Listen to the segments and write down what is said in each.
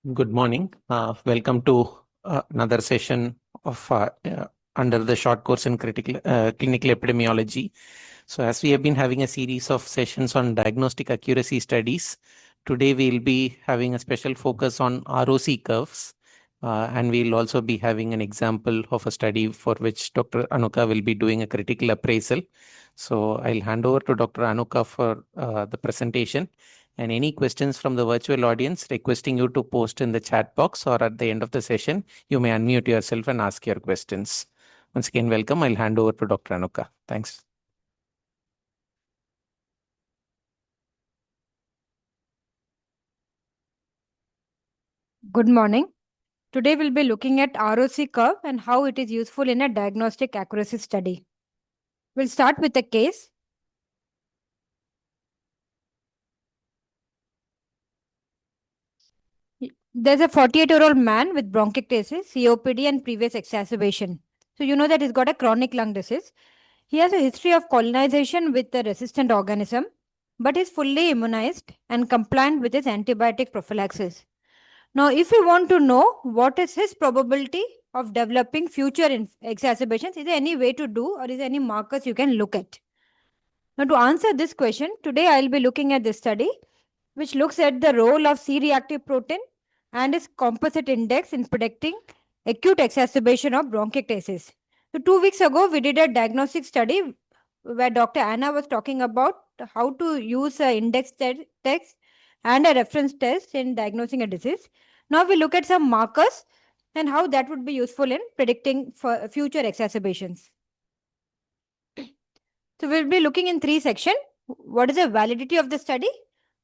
Good morning. Welcome to another session of under the short course in clinical epidemiology. So, as we have been having a series of sessions on diagnostic accuracy studies, today we'll be having a special focus on ROC curves, and we'll also be having an example of a study for which Dr. Anuka will be doing a critical appraisal. So, I'll hand over to Dr. Anuka for the presentation. And any questions from the virtual audience, requesting you to post in the chat box, or at the end of the session, you may unmute yourself and ask your questions. Once again, welcome. I'll hand over to Dr. Anuka. Thanks. Good morning. Today we'll be looking at ROC curve and how it is useful in a diagnostic accuracy study. We'll start with a case. There's a 48-year-old man with bronchiectasis, COPD, and previous exacerbation. So you know that he's got a chronic lung disease. He has a history of colonization with the resistant organism, but is fully immunized and compliant with his antibiotic prophylaxis. Now, if you want to know what is his probability of developing future exacerbations, is there any way to do, or is there any markers you can look at? Now, to answer this question, today I'll be looking at this study, which looks at the role of C-reactive protein and its composite index in predicting acute exacerbation of bronchiectasis. So 2 weeks ago, we did a diagnostic study where Dr. Anna was talking about how to use an index test and a reference test in diagnosing a disease. Now we look at some markers and how that would be useful in predicting for future exacerbations. So we'll be looking in 3 sections. What is the validity of the study?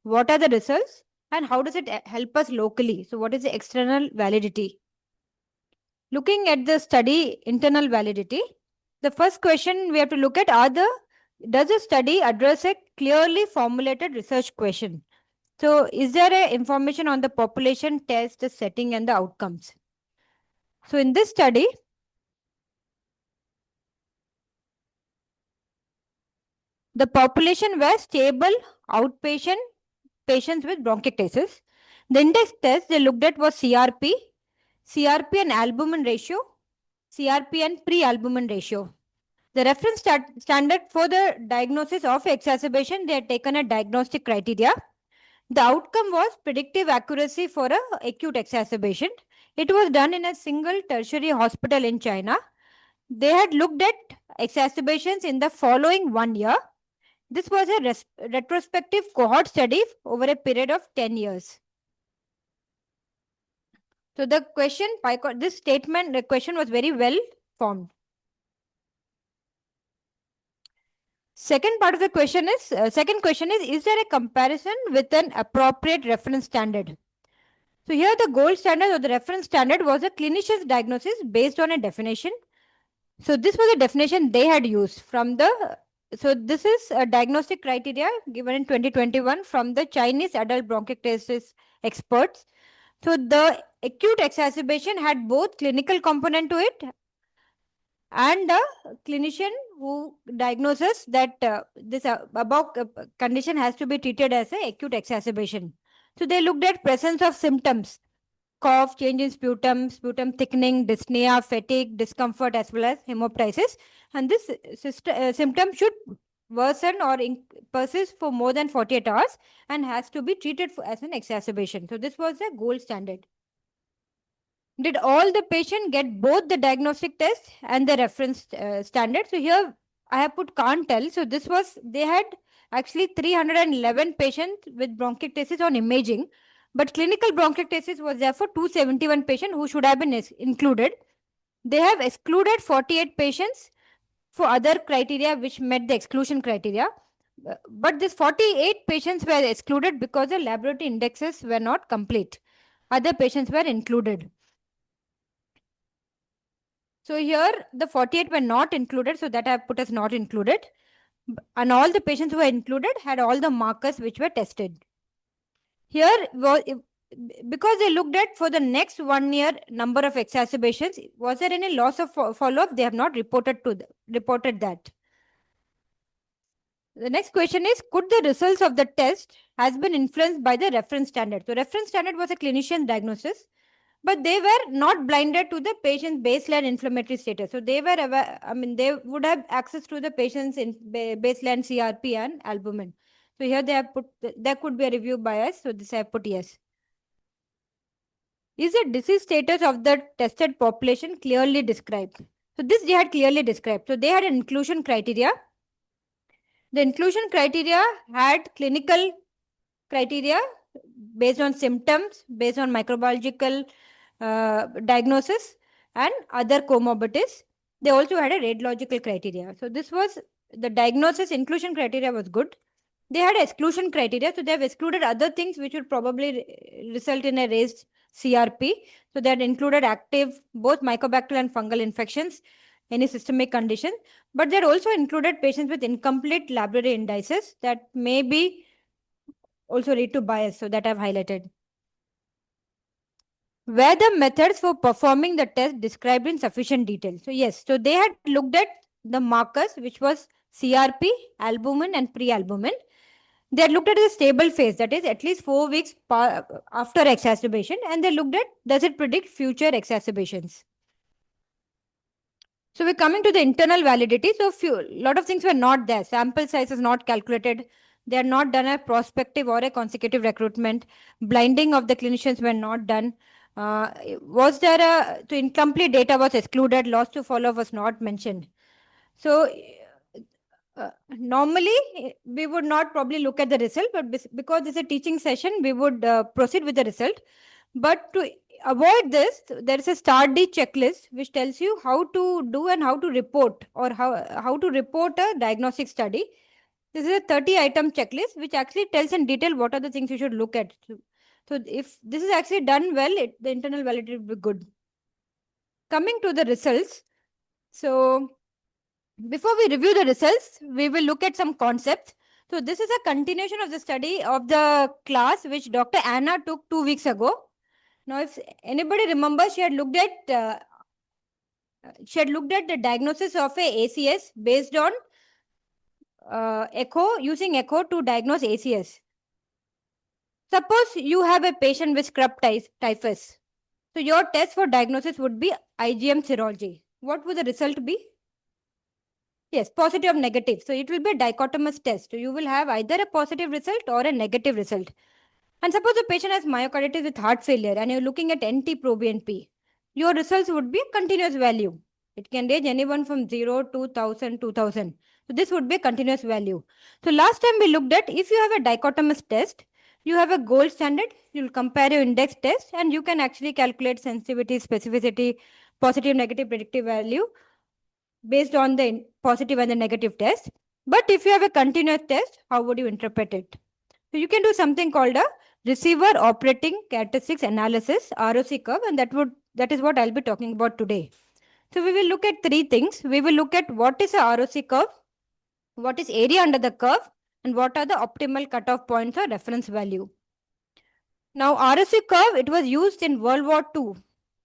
What are the results? And how does it help us locally? So what is the external validity? Looking at the study internal validity, the first question we have to look at does the study address a clearly formulated research question? So is there a information on the population, test, the setting, and the outcomes? So in this study, the population were stable outpatient patients with bronchiectasis. The index test they looked at was CRP and albumin ratio, CRP and pre-albumin ratio. The reference standard for the diagnosis of exacerbation, they had taken a diagnostic criteria. The outcome was predictive accuracy for a acute exacerbation. It was done in a single tertiary hospital in China. They had looked at exacerbations in the following 1 year. This was a retrospective cohort study over a period of 10 years. So the question, the question was very well formed. Second part of the question is, is there a comparison with an appropriate reference standard? So here the gold standard or the reference standard was a clinician's diagnosis based on a definition. So this was a definition they had used from so this is a diagnostic criteria given in 2021 from the Chinese adult bronchiectasis experts. So the acute exacerbation had both clinical component to it and a clinician who diagnoses that this above condition has to be treated as an acute exacerbation. So they looked at presence of symptoms, cough, change in sputum, sputum thickening, dyspnea, fatigue, discomfort, as well as hemoptysis. And this symptom should worsen or persist for more than 48 hours and has to be treated as an exacerbation. So this was the gold standard. Did all the patient get both the diagnostic test and the reference standard? So here I have put can't tell. So this was, they had actually 311 patients with bronchiectasis on imaging, but clinical bronchiectasis was therefore 271 patients who should have been included. They have excluded 48 patients for other criteria which met the exclusion criteria. But these 48 patients were excluded because the laboratory indexes were not complete. Other patients were included. So here the 48 were not included, so that I have put as not included. And all the patients who were included had all the markers which were tested. Here, because they looked at for the next 1 year number of exacerbations, was there any loss of follow-up? They have not reported that. The next question is, could the results of the test has been influenced by the reference standard? So reference standard was a clinician's diagnosis, but they were not blinded to the patient's baseline inflammatory status. So they were aware, they would have access to the patient's baseline CRP and albumin. So here they have put, there could be a review bias. So this I have put yes. Is the disease status of the tested population clearly described? So this they had clearly described. So they had an inclusion criteria. The inclusion criteria had clinical criteria based on symptoms, based on microbiological diagnosis and other comorbidities. They also had a radiological criteria. So this was the diagnosis inclusion criteria was good. They had exclusion criteria. So they have excluded other things which would probably result in a raised CRP. So they had included active, both mycobacterial and fungal infections, any systemic condition. But they had also included patients with incomplete laboratory indices that may be also lead to bias. So that I've highlighted. Were the methods for performing the test described in sufficient detail? So yes, so they had looked at the markers, which was CRP, albumin and pre-albumin. They had looked at the stable phase, that is at least 4 weeks after exacerbation, and they looked at does it predict future exacerbations. So we're coming to the internal validity. So lot of things were not there. Sample size is not calculated. They are not done a prospective or a consecutive recruitment. Blinding of the clinicians were not done. Was there so incomplete data was excluded. Loss to follow was not mentioned. So normally we would not probably look at the result, but because this is a teaching session, we would proceed with the result. But to avoid this, there is a STAR-D checklist which tells you how to do and how to report, or how to report a diagnostic study. This is a 30-item checklist which actually tells in detail what are the things you should look at. So if this is actually done well, the internal validity will be good. Coming to the results. So before we review the results, we will look at some concepts. So this is a continuation of the study of the class which Dr. Anna took 2 weeks ago. Now, if anybody remembers, she had looked at the diagnosis of a ACS based on echo, using echo to diagnose ACS. Suppose you have a patient with scrub typhus. So your test for diagnosis would be IgM serology. What would the result be? Yes, positive or negative. So it will be a dichotomous test. So you will have either a positive result or a negative result. And suppose the patient has myocarditis with heart failure and you're looking at NT-proBNP. Your results would be a continuous value. It can range anyone from 0 to 1000, 2000. So this would be a continuous value. So last time we looked at, if you have a dichotomous test, you have a gold standard, you'll compare your index test and you can actually calculate sensitivity, specificity, positive, negative predictive value based on the positive and the negative test. But if you have a continuous test, how would you interpret it? So you can do something called a receiver operating characteristics analysis, ROC curve, and that is what I'll be talking about today. So we will look at 3 things. We will look at what is a ROC curve, what is area under the curve, and what are the optimal cutoff points or reference value. Now, ROC curve, it was used in World War II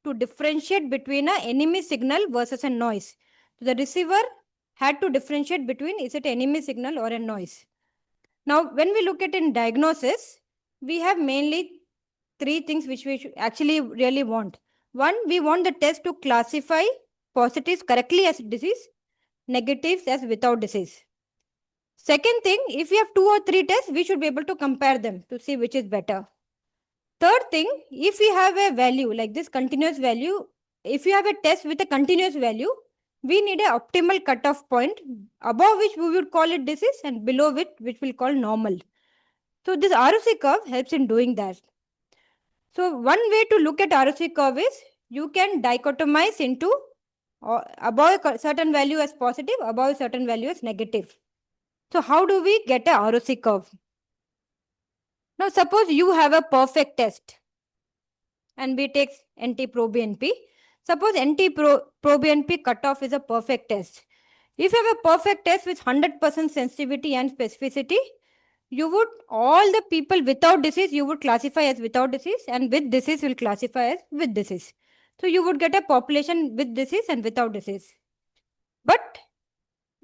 to differentiate between an enemy signal versus a noise. So the receiver had to differentiate between is it enemy signal or a noise. Now, when we look at in diagnosis, we have mainly 3 things which we actually really want. One, we want the test to classify positives correctly as disease, negatives as without disease. Second thing, if we have 2 or 3 tests, we should be able to compare them to see which is better. Third thing, if we have a value like this continuous value, if you have a test with a continuous value, we need an optimal cutoff point above which we would call it disease and below which we'll call normal. So this ROC curve helps in doing that. So one way to look at ROC curve is you can dichotomize into above a certain value as positive, above a certain value as negative. So how do we get a ROC curve? Now suppose you have a perfect test and we take NT-proBNP. Suppose NT-proBNP cutoff is a perfect test. If you have a perfect test with 100% sensitivity and specificity, you would, all the people without disease, you would classify as without disease, and with disease, you will classify as with disease. So you would get a population with disease and without disease. But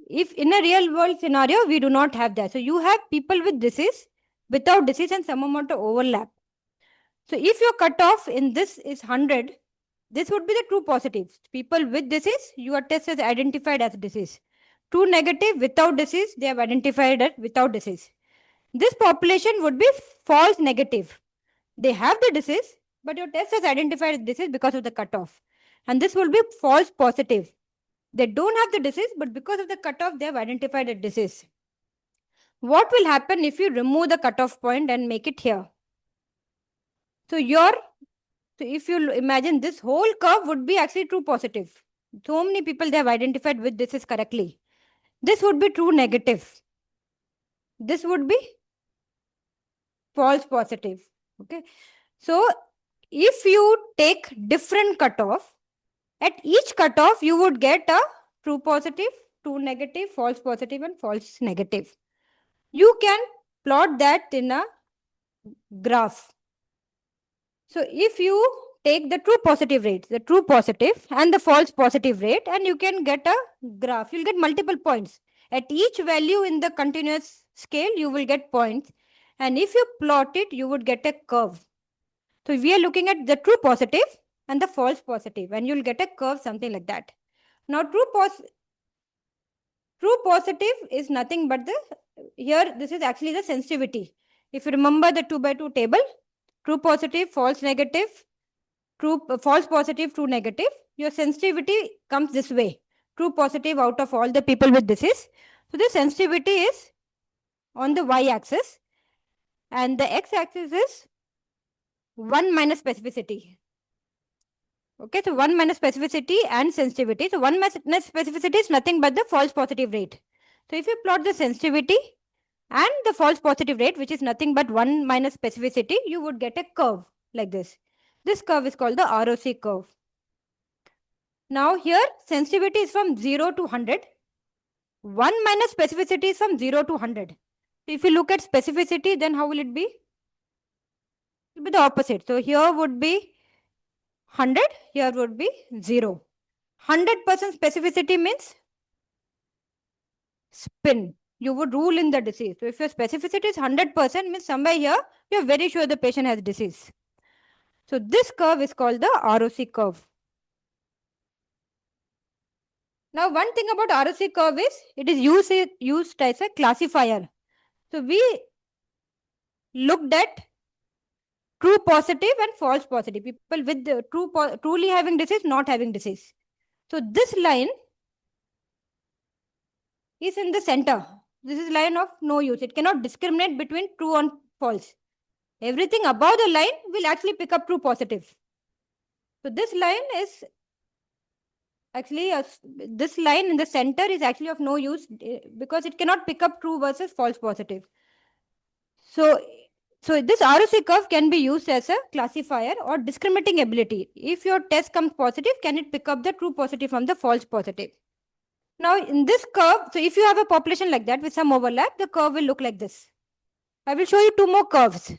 if in a real world scenario, we do not have that. So you have people with disease, without disease, and some amount of overlap. So if your cutoff in this is 100, this would be the true positive. People with disease, your test is identified as disease. True negative, without disease, they have identified it without disease. This population would be false negative. They have the disease, but your test has identified disease because of the cutoff. And this will be false positive. They don't have the disease, but because of the cutoff, they have identified a disease. What will happen if you remove the cutoff point and make it here? So if you imagine this whole curve would be actually true positive. So many people they have identified with disease correctly. This would be true negative. This would be false positive. Okay. So if you take different cutoff, at each cutoff, you would get a true positive, true negative, false positive, and false negative. You can plot that in a graph. So if you take the true positive rate, the true positive and the false positive rate, and you can get a graph. You'll get multiple points. At each value in the continuous scale, you will get points. And if you plot it, you would get a curve. So we are looking at the true positive and the false positive, and you'll get a curve, something like that. Now, true positive is nothing but here, this is actually the sensitivity. If you remember the 2x2 table, true positive, false negative, false positive, true negative, your sensitivity comes this way. True positive out of all the people with disease. So the sensitivity is on the y-axis, and the x-axis is 1 minus specificity. Okay, so 1 minus specificity and sensitivity. So 1 minus specificity is nothing but the false positive rate. So if you plot the sensitivity and the false positive rate, which is nothing but 1 minus specificity, you would get a curve like this. This curve is called the ROC curve. Now here, sensitivity is from 0 to 100. 1 minus specificity is from 0 to 100. So if you look at specificity, then how will it be? It will be the opposite. So here would be 100, here would be 0. 100% specificity means spin. You would rule in the disease. So if your specificity is 100%, means somewhere here, you're very sure the patient has disease. So this curve is called the ROC curve. Now, one thing about ROC curve is it is used as a classifier. So we looked at true positive and false positive. People with the truly having disease, not having disease. So this line is in the center. This is line of no use. It cannot discriminate between true and false. Everything above the line will actually pick up true positive. So this line is actually, this line in the center is actually of no use because it cannot pick up true versus false positive. So this ROC curve can be used as a classifier or discriminating ability. If your test comes positive, can it pick up the true positive from the false positive? Now in this curve, so if you have a population like that with some overlap, the curve will look like this. I will show you two more curves.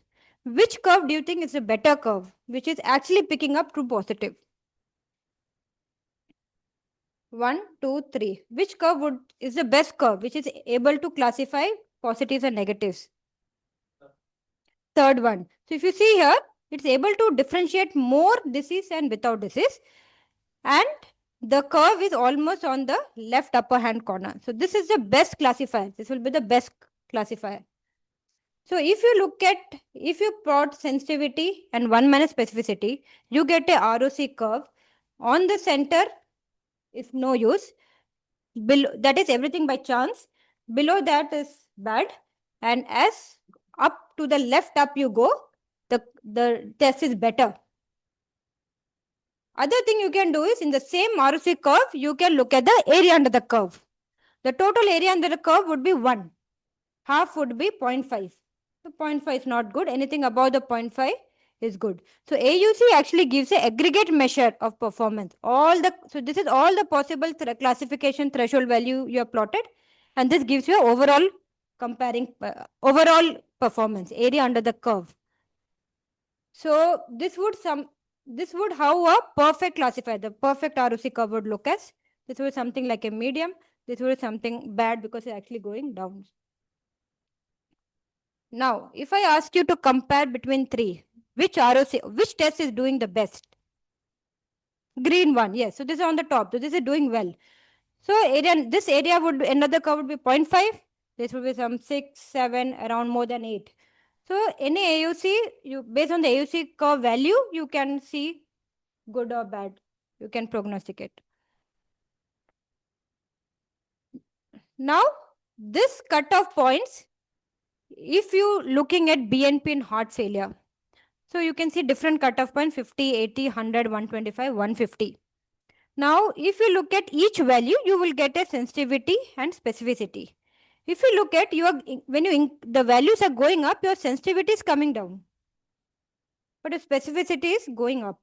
Which curve do you think is a better curve, which is actually picking up true positive? 1, 2, 3. Which curve is the best curve, which is able to classify positives and negatives? Third one. So if you see here, it's able to differentiate more disease and without disease. And the curve is almost on the left upper hand corner. So this is the best classifier. This will be the best classifier. So if you plot sensitivity and 1 minus specificity, you get a ROC curve. On the center is no use. Below, that is everything by chance. Below that is bad. And as up to the left up you go, the test is better. Other thing you can do is in the same ROC curve, you can look at the area under the curve. The total area under the curve would be 1. Half would be 0.5. So 0.5 is not good. Anything above the 0.5 is good. So AUC actually gives an aggregate measure of performance. So this is all the possible classification threshold value you have plotted. And this gives you overall overall performance, area under the curve. So this would how a perfect classifier, the perfect ROC curve would look as. This was something like a medium. This would be something bad because it's actually going down. Now, if I ask you to compare between three, which test is doing the best? Green one, yes. So this is on the top. So this is doing well. So this area would, another curve would be 0.5. This would be some 6, 7, around more than 8. So any AUC, based on the AUC curve value, you can see good or bad. You can prognosticate. Now, this cutoff points, if you looking at BNP in heart failure, so you can see different cutoff points, 50, 80, 100, 125, 150. Now, if you look at each value, you will get a sensitivity and specificity. If you look at the values are going up, your sensitivity is coming down, but the specificity is going up.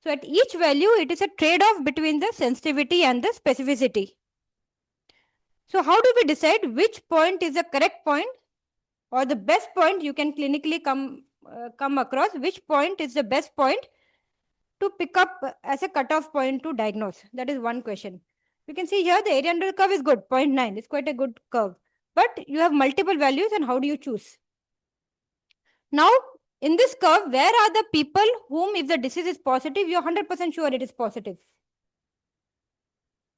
So at each value, it is a trade-off between the sensitivity and the specificity. So how do we decide which point is the correct point or the best point you can clinically come across? Which point is the best point to pick up as a cutoff point to diagnose? That is one question. You can see here the area under the curve is good, 0.9. It's quite a good curve. But you have multiple values, and how do you choose? Now, in this curve, where are the people whom, if the disease is positive, you're 100% sure it is positive?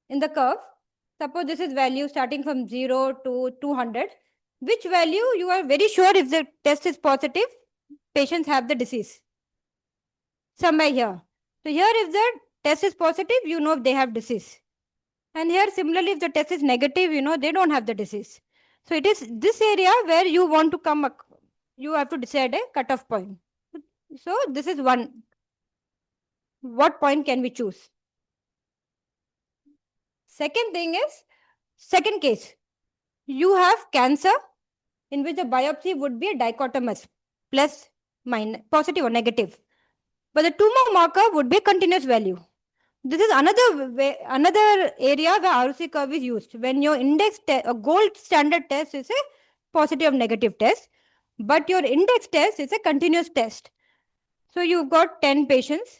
In the curve, suppose this is value starting from 0 to 200. Which value you are very sure if the test is positive, patients have the disease? Somewhere here. So here if the test is positive, you know they have disease. And here similarly, if the test is negative, you know they don't have the disease. So it is this area where you want to you have to decide a cutoff point. So this is one. What point can we choose? Second thing is, second case, you have cancer in which the biopsy would be a dichotomous, plus, minus, positive or negative. But the tumor marker would be a continuous value. This is another area where ROC curve is used. When your a gold standard test is a positive or negative test, but your index test is a continuous test. So you've got 10 patients.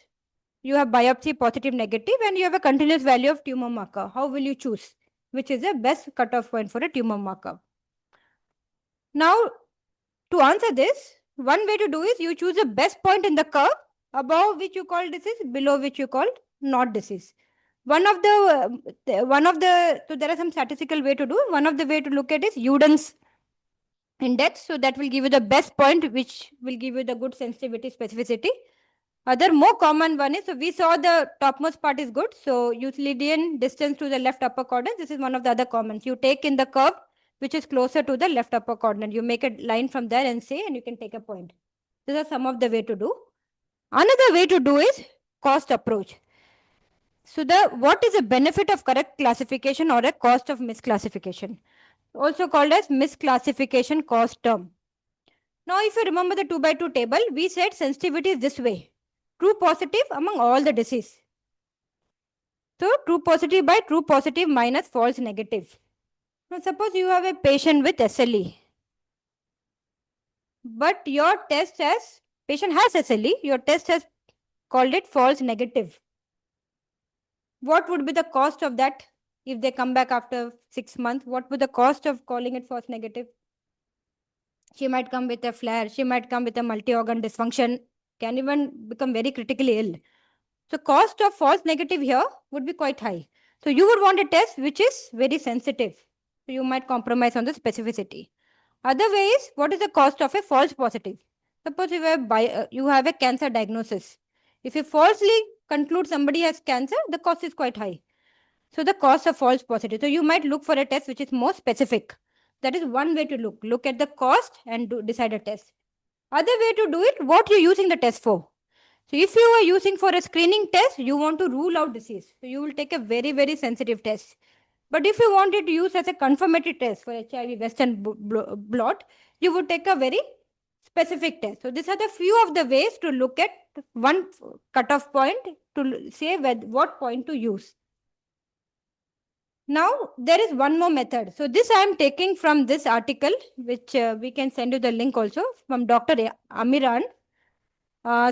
You have biopsy positive, negative, and you have a continuous value of tumor marker. How will you choose which is the best cutoff point for a tumor marker? Now, to answer this, one way to do is you choose the best point in the curve, above which you call disease, below which you call not disease. So there are some statistical way to do. One of the way to look at is Uden's index. So that will give you the best point, which will give you the good sensitivity, specificity. Other more common one is, so we saw the topmost part is good. So Euclidean distance to the left upper quadrant. This is one of the other commons. You take in the curve, which is closer to the left upper quadrant. You make a line from there and say, and you can take a point. These are some of the way to do. Another way to do is cost approach. So what is the benefit of correct classification or a cost of misclassification? Also called as misclassification cost term. Now, if you remember the 2 by 2 table, we said sensitivity is this way. True positive among all the disease. So true positive by true positive minus false negative. Now suppose you have a patient with SLE. But your patient has SLE, your test has called it false negative. What would be the cost of that if they come back after 6 months? What would the cost of calling it false negative? She might come with a flare. She might come with a multi-organ dysfunction. Can even become very critically ill. So cost of false negative here would be quite high. So you would want a test which is very sensitive. So you might compromise on the specificity. Other way is, what is the cost of a false positive? Suppose you have a cancer diagnosis. If you falsely conclude somebody has cancer, the cost is quite high. So the cost of false positive. So you might look for a test which is more specific. That is one way to look. Look at the cost and decide a test. Other way to do it, what you're using the test for. So if you are using for a screening test, you want to rule out disease. So you will take a very, very sensitive test. But if you wanted to use as a confirmatory test for HIV Western blot, you would take a very specific test. So these are the few of the ways to look at one cutoff point to say what point to use. Now, there is one more method. So this I am taking from this article, which we can send you the link also from Dr. Amiran.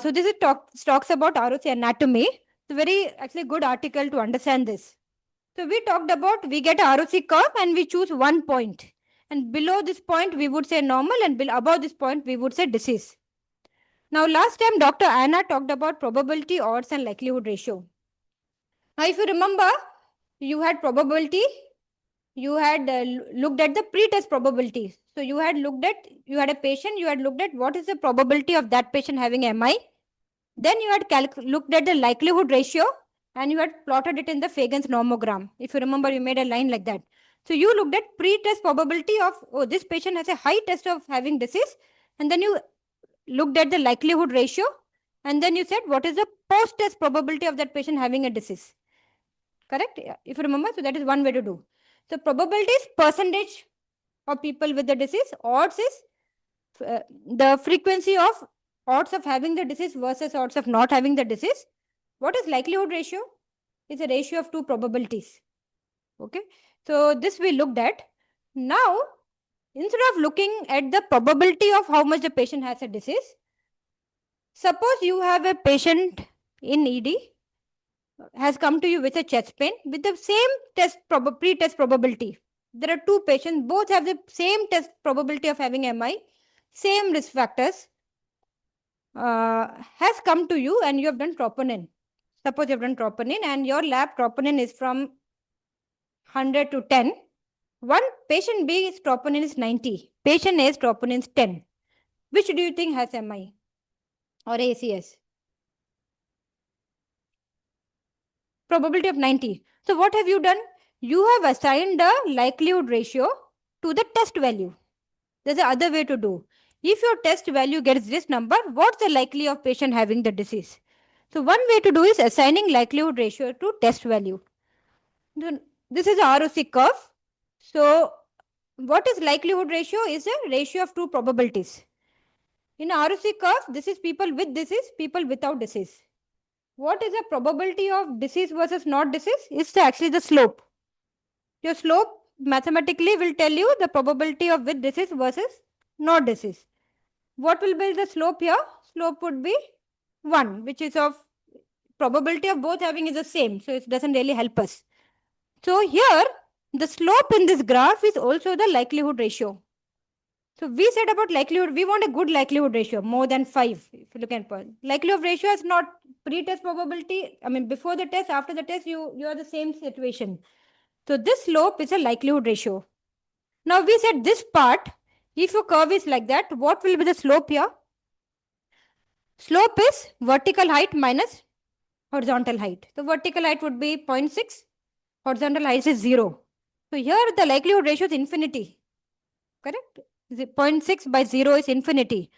So this talks about ROC anatomy. It's a very actually good article to understand this. So we talked about, we get a ROC curve and we choose one point. And below this point, we would say normal, and above this point, we would say disease. Now, last time, Dr. Anna talked about probability, odds, and likelihood ratio. Now, if you remember, you had probability, you had looked at the pre-test probability. So you had a patient, you had looked at what is the probability of that patient having MI. Then you had looked at the likelihood ratio, and you had plotted it in the Fagan's nomogram. If you remember, you made a line like that. So you looked at pre-test probability of, oh, this patient has a high test of having disease. And then you looked at the likelihood ratio. And then you said, what is the post-test probability of that patient having a disease? Correct? If you remember, so that is one way to do. So probability is percentage of people with the disease. Odds is the frequency of odds of having the disease versus odds of not having the disease. What is likelihood ratio? It's a ratio of two probabilities. Okay. So this we looked at. Now, instead of looking at the probability of how much the patient has a disease, suppose you have a patient in ED has come to you with a chest pain with the same pre-test probability. There are two patients, both have the same test probability of having MI, same risk factors, has come to you and you have done troponin. Suppose you have done troponin and your lab troponin is from 100 to 10. One patient B's troponin is 90. Patient A's troponin is 10. Which do you think has MI or ACS? Probability of 90. So what have you done? You have assigned the likelihood ratio to the test value. There's the other way to do. If your test value gets this number, what's the likely of patient having the disease? So one way to do is assigning likelihood ratio to test value. This is a ROC curve. So what is likelihood ratio? Is a ratio of two probabilities. In ROC curve, this is people with disease, people without disease. What is the probability of disease versus not disease? It's actually the slope. Your slope mathematically will tell you the probability of with disease versus not disease. What will be the slope here? Slope would be 1, which is of probability of both having is the same. So it doesn't really help us. So here, the slope in this graph is also the likelihood ratio. So we said about likelihood, we want a good likelihood ratio, more than 5. If you look at likelihood ratio is not pre-test probability. I mean, before the test, after the test, you are the same situation. So this slope is a likelihood ratio. Now we said this part, if your curve is like that, what will be the slope here? Slope is vertical height minus horizontal height. The vertical height would be 0.6, horizontal height is 0. So here the likelihood ratio is infinity. Correct? 0.6 by 0 is infinity.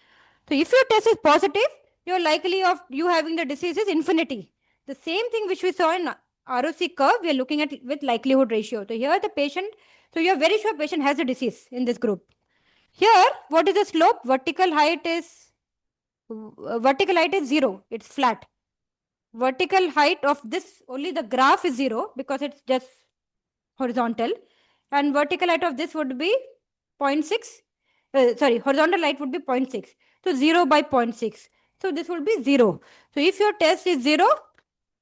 So if your test is positive, your likely of you having the disease is infinity. The same thing which we saw in ROC curve, we are looking at with likelihood ratio. So here the patient, so you are very sure patient has a disease in this group. Here, what is the slope? Vertical height is 0. It's flat. Vertical height of this, only the graph is 0 because it's just horizontal. And vertical height of this would be 0.6. Horizontal height would be 0.6. So 0 by 0.6. So this would be 0. So if your test is 0,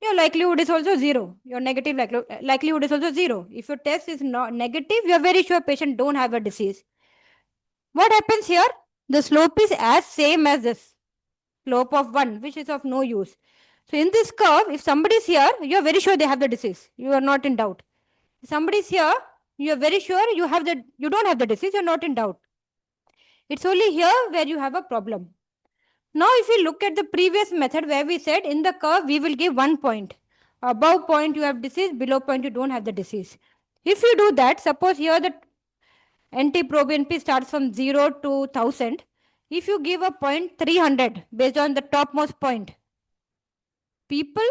your likelihood is also 0. Your negative likelihood is also 0. If your test is not negative, you are very sure patient don't have a disease. What happens here? The slope is as same as this slope of 1, which is of no use. So in this curve, if somebody is here, you are very sure they have the disease. You are not in doubt. If somebody is here, you are very sure you don't have the disease. You are not in doubt. It's only here where you have a problem. Now, if we look at the previous method where we said in the curve, we will give 1 point. Above point, you have disease. Below point, you don't have the disease. If you do that, suppose here the NT-proBNP starts from 0 to 1000. If you give a point 300 based on the topmost point, people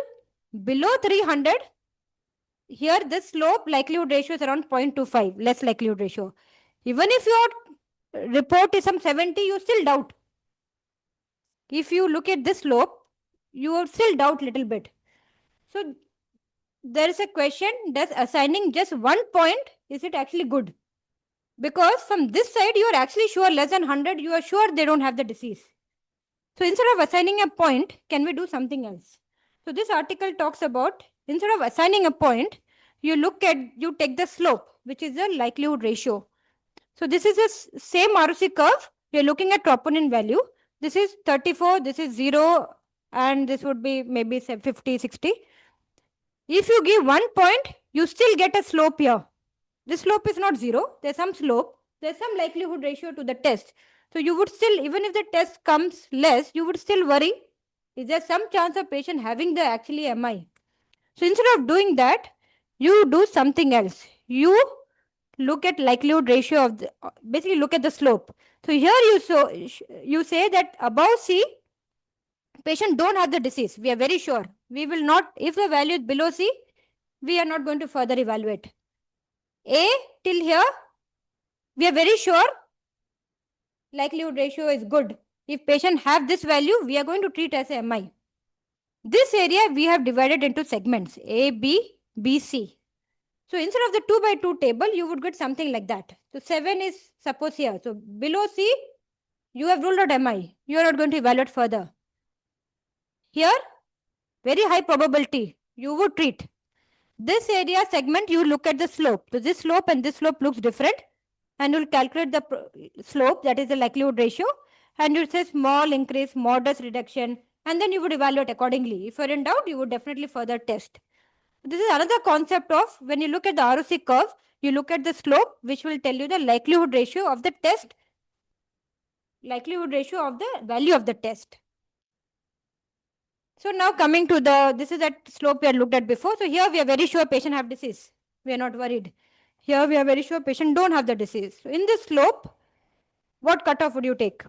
below 300, here this slope likelihood ratio is around 0.25, less likelihood ratio. Even if your report is some 70, you still doubt. If you look at this slope, you will still doubt little bit. So there is a question, does assigning just 1 point, is it actually good? Because from this side, you are actually sure less than 100, you are sure they don't have the disease. So instead of assigning a point, can we do something else? So this article talks about, instead of assigning a point, you take the slope, which is the likelihood ratio. So this is the same ROC curve. You're looking at troponin value. This is 34, this is 0, and this would be maybe say 50, 60. If you give 1 point, you still get a slope here. This slope is not 0. There's some slope. There's some likelihood ratio to the test. So you would still, even if the test comes less, you would still worry. Is there some chance of patient having the actually MI? So instead of doing that, you do something else. You look at likelihood ratio of the, basically look at the slope. So here you say that above C, patient don't have the disease. We are very sure. We will not, if the value is below C, we are not going to further evaluate. A till here, we are very sure likelihood ratio is good. If patient have this value, we are going to treat as a MI. This area we have divided into segments A, B, B, C. So instead of the 2 by 2 table, you would get something like that. So 7 is suppose here. So below C, you have ruled out MI. You are not going to evaluate further. Here, very high probability, you would treat. This area segment, you look at the slope. So this slope and this slope looks different. And you'll calculate the slope, that is the likelihood ratio. And you say small increase, modest reduction. And then you would evaluate accordingly. If you're in doubt, you would definitely further test. This is another concept of when you look at the ROC curve, you look at the slope, which will tell you the likelihood ratio of the test, likelihood ratio of the value of the test. So now coming to this is that slope we had looked at before. So here we are very sure patient have disease. We are not worried. Here we are very sure patient don't have the disease. So in this slope, what cutoff would you take?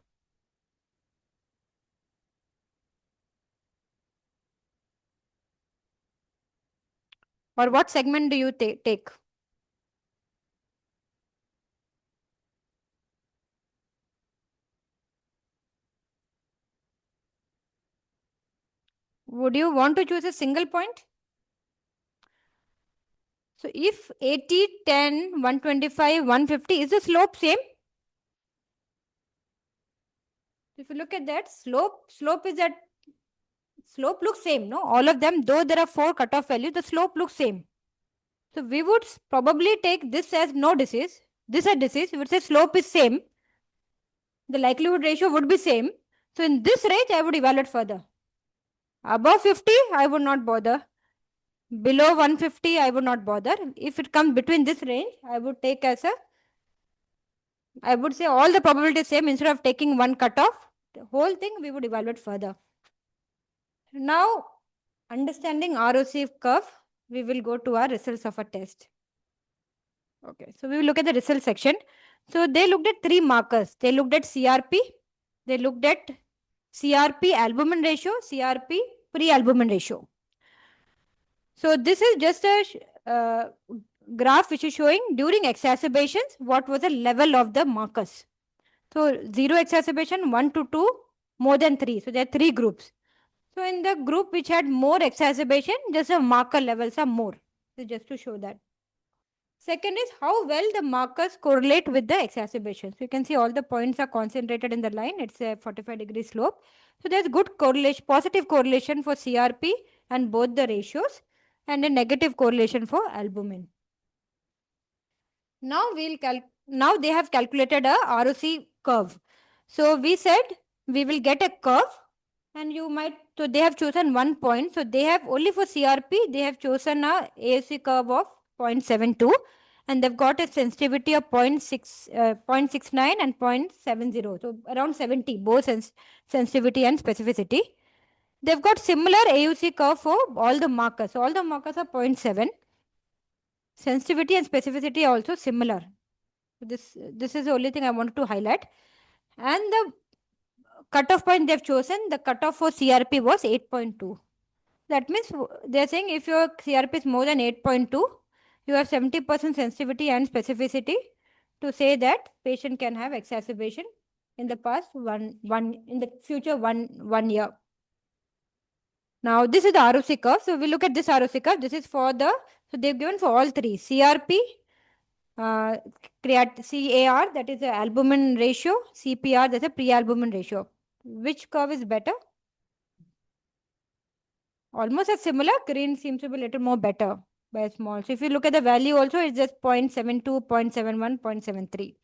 Or what segment do you take? Would you want to choose a single point? So if 80, 10, 125, 150, is the slope same? If you look at that, slope looks same, no? All of them, though there are 4 cutoff values, the slope looks same. So we would probably take this as no disease, this as disease. We would say slope is same. The likelihood ratio would be same. So in this range, I would evaluate further. Above 50, I would not bother. Below 150, I would not bother. If it comes between this range, I would take as I would say all the probability is same. Instead of taking one cutoff, the whole thing we would evaluate further. Now, understanding ROC curve, we will go to our results of a test. Okay, so we will look at the result section. So they looked at 3 markers. They looked at CRP. They looked at CRP albumin ratio, CRP pre-albumin ratio. So this is just a graph which is showing during exacerbations, what was the level of the markers. So 0 exacerbation, 1 to 2, more than 3. So there are 3 groups. So in the group which had more exacerbation, just the marker levels are more. So just to show that. Second is how well the markers correlate with the exacerbation. So you can see all the points are concentrated in the line. It's a 45-degree slope. So there's good correlation, positive correlation for CRP and both the ratios, and a negative correlation for albumin. Now now they have calculated a ROC curve. So we said we will get a curve, and you might, so they have chosen 1 point. So they have only for CRP, they have chosen a AUC curve of 0.72, and they've got a sensitivity of 0.69 and 0.70. So around 70, both sensitivity and specificity. They've got similar AUC curve for all the markers. So all the markers are 0.7. Sensitivity and specificity are also similar. This is the only thing I wanted to highlight. And the cutoff point they've chosen, the cutoff for CRP was 8.2. That means they're saying if your CRP is more than 8.2, you have 70% sensitivity and specificity to say that patient can have exacerbation in the past in the future one year. Now this is the ROC curve. So we look at this ROC curve. This is for so they've given for all 3: CRP, CAR, that is the albumin ratio, CPR, that's a pre-albumin ratio. Which curve is better? Almost as similar. Green seems to be a little more better. by small. So if you look at the value also, it's just 0.72, 0.71, 0.73.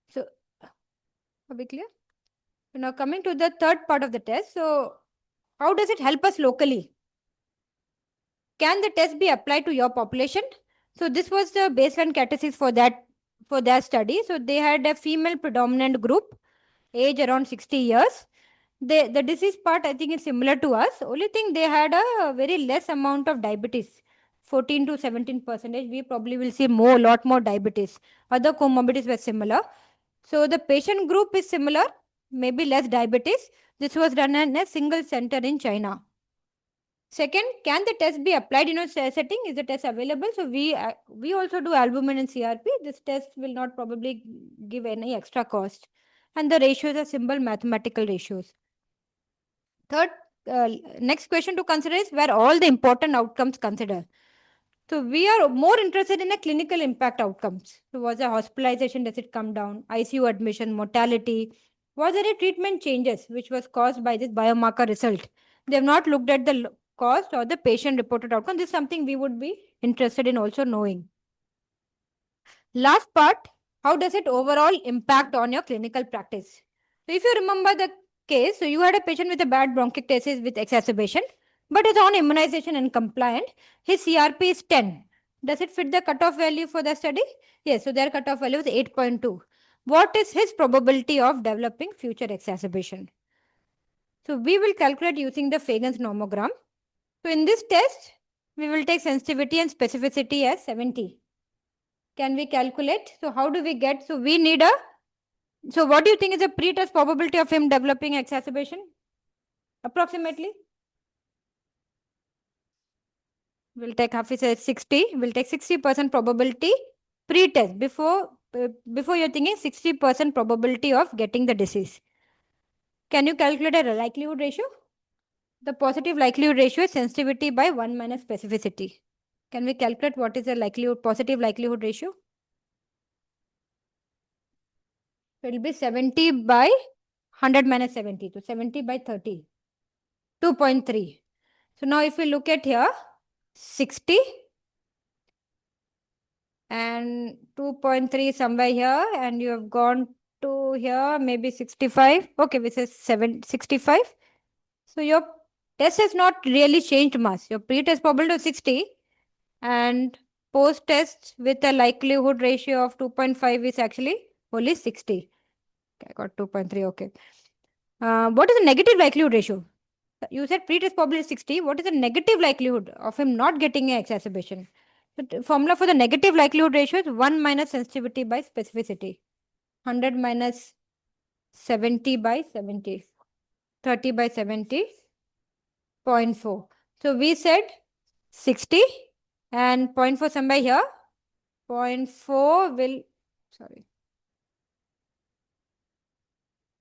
So, are we clear? So now coming to the third part of the test. So how does it help us locally? Can the test be applied to your population? So this was the baseline characteristics for that study. So they had a female predominant group, age around 60 years. The disease part I think is similar to us. Only thing they had a very less amount of diabetes, 14 to 17%. We probably will see lot more diabetes. Other comorbidities were similar. So the patient group is similar, maybe less diabetes. This was done in a single center in China. Second, can the test be applied in a setting? Is the test available? So we also do albumin and CRP. This test will not probably give any extra cost. And the ratios are simple mathematical ratios. Third, next question to consider is where all the important outcomes considered. So we are more interested in a clinical impact outcomes. So was a hospitalization, does it come down? ICU admission, mortality. Was there a treatment changes which was caused by this biomarker result? They have not looked at the cost or the patient reported outcome. This is something we would be interested in also knowing. Last part, how does it overall impact on your clinical practice? So if you remember the case, so you had a patient with a bad bronchiectasis with exacerbation, but is on immunization and compliant. His CRP is 10. Does it fit the cutoff value for the study? Yes, so their cutoff value is 8.2. What is his probability of developing future exacerbation? So we will calculate using the Fagan's nomogram. So in this test, we will take sensitivity and specificity as 70. Can we calculate? So how do we get? So we need so what do you think is the pre-test probability of him developing exacerbation? Approximately? We'll take half, is 60. We'll take 60% probability pre-test before you're thinking 60% probability of getting the disease. Can you calculate a likelihood ratio? The positive likelihood ratio is sensitivity by 1 minus specificity. Can we calculate what is the positive likelihood ratio? It will be 70 by 100 minus 70. So 70 by 30. 2.3. So now if we look at here, 60 and 2.3 somewhere here, and you have gone to here, maybe 65. Okay, this is 65. So your test has not really changed much. Your pre-test probability is 60 and post-test with a likelihood ratio of 2.5 is actually only 60. Okay, I got 2.3. Okay. What is the negative likelihood ratio? You said pre-test probability is 60. What is the negative likelihood of him not getting an exacerbation? The formula for the negative likelihood ratio is 1 minus sensitivity by specificity. 100 minus 70 by 70. 30 by 70. 0.4. So we said 60 and 0.4 somewhere here. 0.4 will, sorry.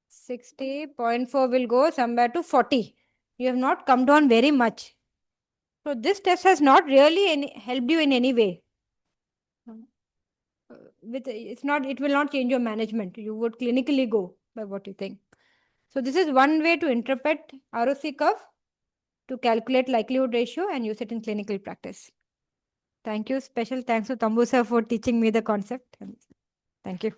60, 0.4 will go somewhere to 40. You have not come down very much. So this test has not really helped you in any way. It will not change your management. You would clinically go by what you think. So this is one way to interpret ROC curve to calculate likelihood ratio and use it in clinical practice. Thank you. Special thanks to Tambu sir for teaching me the concept. Thank you.